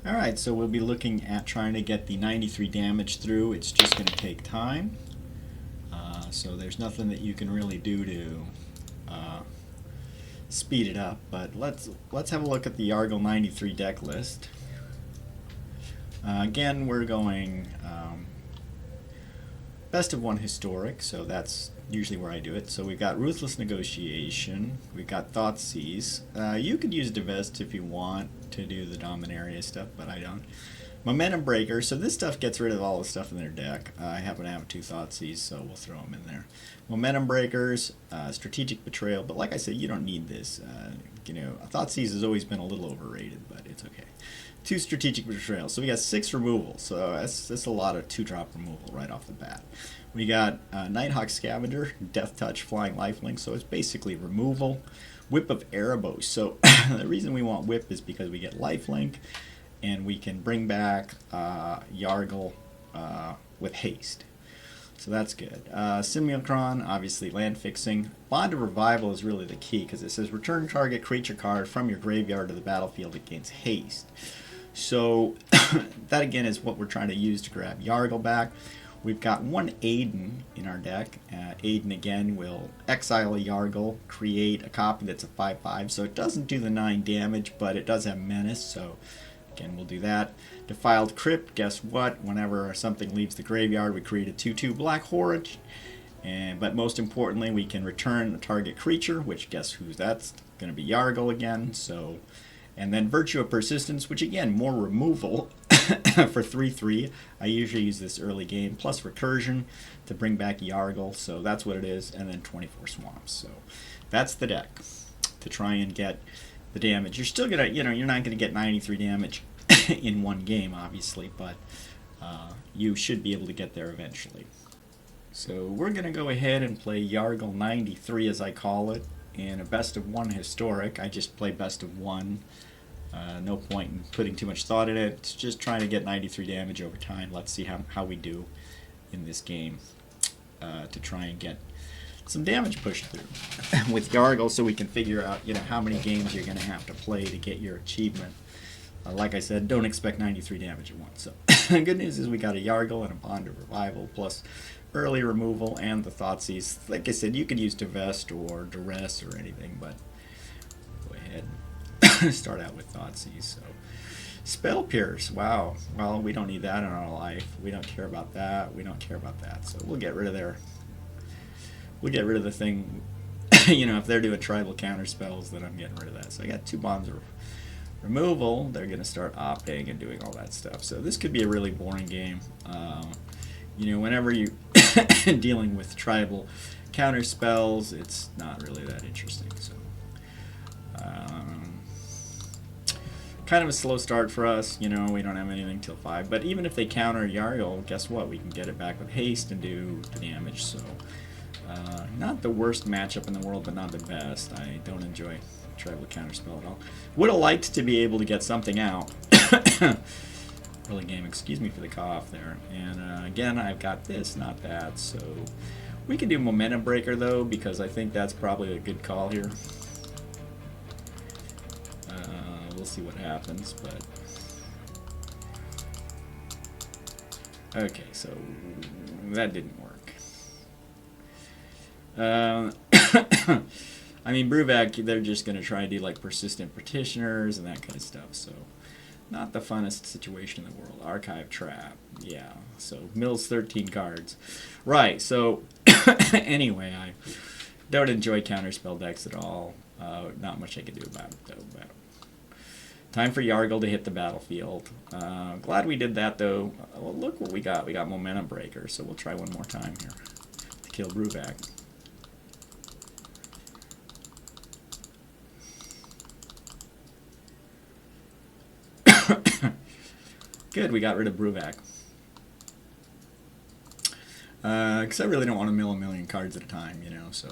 Alright, so we'll be looking at trying to get the 93 damage through. It's just going to take time. So there's nothing that you can really do to speed it up. But let's have a look at the Yargle 93 deck list. Again, we're going best of one historic, so that's usually where I do it. So we've got Ruthless Negotiation, we've got Thoughtseize. You could use Divest if you want to do the Dominaria stuff, but I don't. Momentum Breaker, so this stuff gets rid of all the stuff in their deck. I happen to have 2 Thoughtseize, so we'll throw them in there. Momentum Breakers, Strategic Betrayal, but like I said, you don't need this. You know, Thoughtseize has always been a little overrated, but it's okay. 2 Strategic Betrayal, so we got 6 removal, so that's a lot of 2-drop removal right off the bat. We got Nighthawk Scavenger, Death Touch, Flying Lifelink, so it's basically removal. Whip of Erebos, so the reason we want Whip is because we get Lifelink, and we can bring back Yargle with haste. So that's good. Simulacrum, obviously land fixing. Bond of Revival is really the key because it says return target creature card from your graveyard to the battlefield against haste. So that again is what we're trying to use to grab Yargle back. We've got 1 Ardyn in our deck. Ardyn again will exile a Yargle, create a copy that's a 5/5. So it doesn't do the 9 damage, but it does have menace. So again, we'll do that. Defiled Crypt, guess what? Whenever something leaves the graveyard, we create a 2/2 Black Horror. But most importantly, we can return a target creature, which guess who that's going to be Yargle again. So, and then Virtue of Persistence, which again, more removal for 3/3. I usually use this early game, plus Recursion to bring back Yargle. So that's what it is, and then 24 Swamps. So that's the deck to try and get the damage. You're still gonna, you're not gonna get 93 damage in one game, obviously, but you should be able to get there eventually. So we're gonna go ahead and play Yargle 93, as I call it, in a best of 1 historic. I just play best of 1. No point in putting too much thought in it. It's just trying to get 93 damage over time. Let's see how we do in this game to try and get some damage pushed through with Yargle, so we can figure out how many games you're going to have to play to get your achievement. Like I said, don't expect 93 damage at once. So the good news is we got a Yargle and a Bond of Revival plus early removal and the Thoughtseize. Like I said, you could use Divest or Duress or anything, but go ahead and start out with Thoughtseize. So Spell Pierce, wow. Well, we don't need that in our life. We don't care about that. We don't care about that. So we'll get rid of their. We'll get rid of the thing. If they're doing tribal counter spells, then I'm getting rid of that. So I got 2 bonds of removal. They're going to start opting and doing all that stuff. So this could be a really boring game. Whenever you're dealing with tribal counter spells, it's not really that interesting. So kind of a slow start for us. We don't have anything till 5. But even if they counter Yargle, guess what? We can get it back with haste and do the damage. So not the worst matchup in the world, but not the best. I don't enjoy tribal counterspell at all. Would have liked to be able to get something out. Early game, excuse me for the cough there. And again, I've got this, not that. So we can do Momentum Breaker though, because I think that's probably a good call here. We'll see what happens, but okay, so that didn't work. I mean, Brewback, they're just going to try to do like Persistent Petitioners and that kind of stuff, so not the funnest situation in the world. Archive Trap, yeah, so mills 13 cards. Right, so anyway, I don't enjoy counterspell decks at all. Not much I can do about it, though. But time for Yargle to hit the battlefield. Glad we did that, though. Well, look what we got. We got Momentum Breaker, so we'll try one more time here to kill Brewback. Good, we got rid of Brewback. Because I really don't want to mill a million cards at a time, so.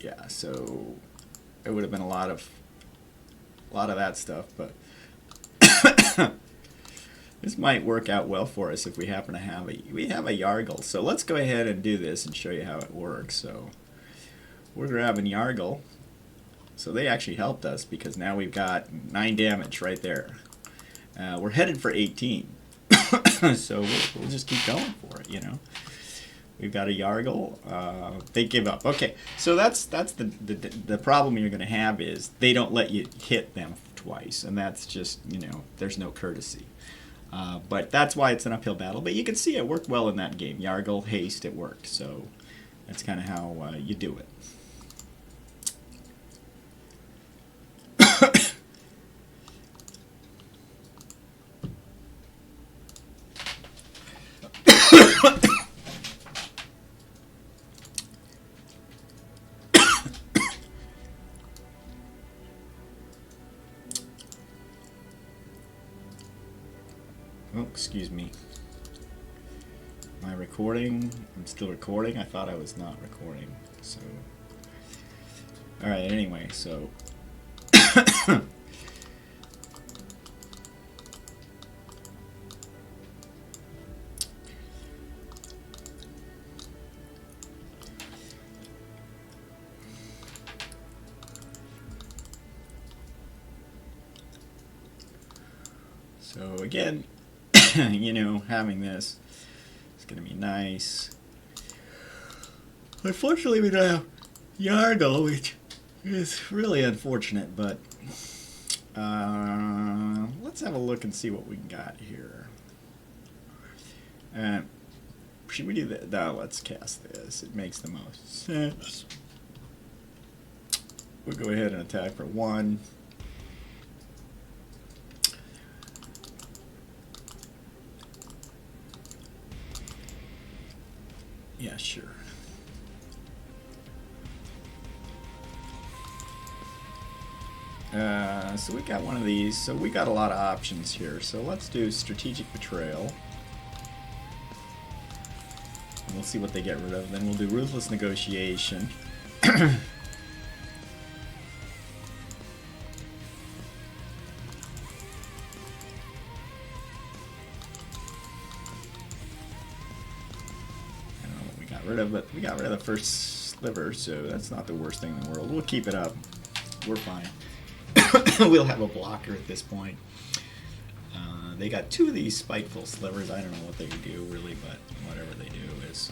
Yeah, so it would have been a lot of that stuff, but this might work out well for us if we happen to have a Yargle. So let's go ahead and do this and show you how it works. So we're grabbing Yargle. So they actually helped us because now we've got 9 damage right there. We're headed for 18. So we'll just keep going for it, you know. We've got a Yargle. They give up. Okay, so that's the problem you're going to have is they don't let you hit them twice, and that's just, you know, there's no courtesy. But that's why it's an uphill battle. But you can see it worked well in that game. Yargle, haste, it worked. So that's kind of how you do it. Oh, excuse me. Am I recording? I'm still recording? I thought I was not recording. So, alright, anyway, so. So, again, you know, having this is going to be nice. Unfortunately, we don't have Yargle, which is really unfortunate, but let's have a look and see what we got here. Should we do that? No, let's cast this. It makes the most sense. We'll go ahead and attack for 1. Yeah, sure. So we got one of these. So we got a lot of options here. So let's do Strategic Betrayal. And we'll see what they get rid of. Then we'll do Ruthless Negotiation. But we got rid of the first sliver, so that's not the worst thing in the world. We'll keep it up. We're fine. We'll have a blocker at this point. They got 2 of these spiteful slivers. I don't know what they do really, but whatever they do is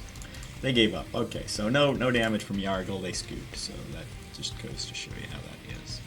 they gave up. Okay, so no damage from Yargle. They scooped, so that just goes to show you how that is.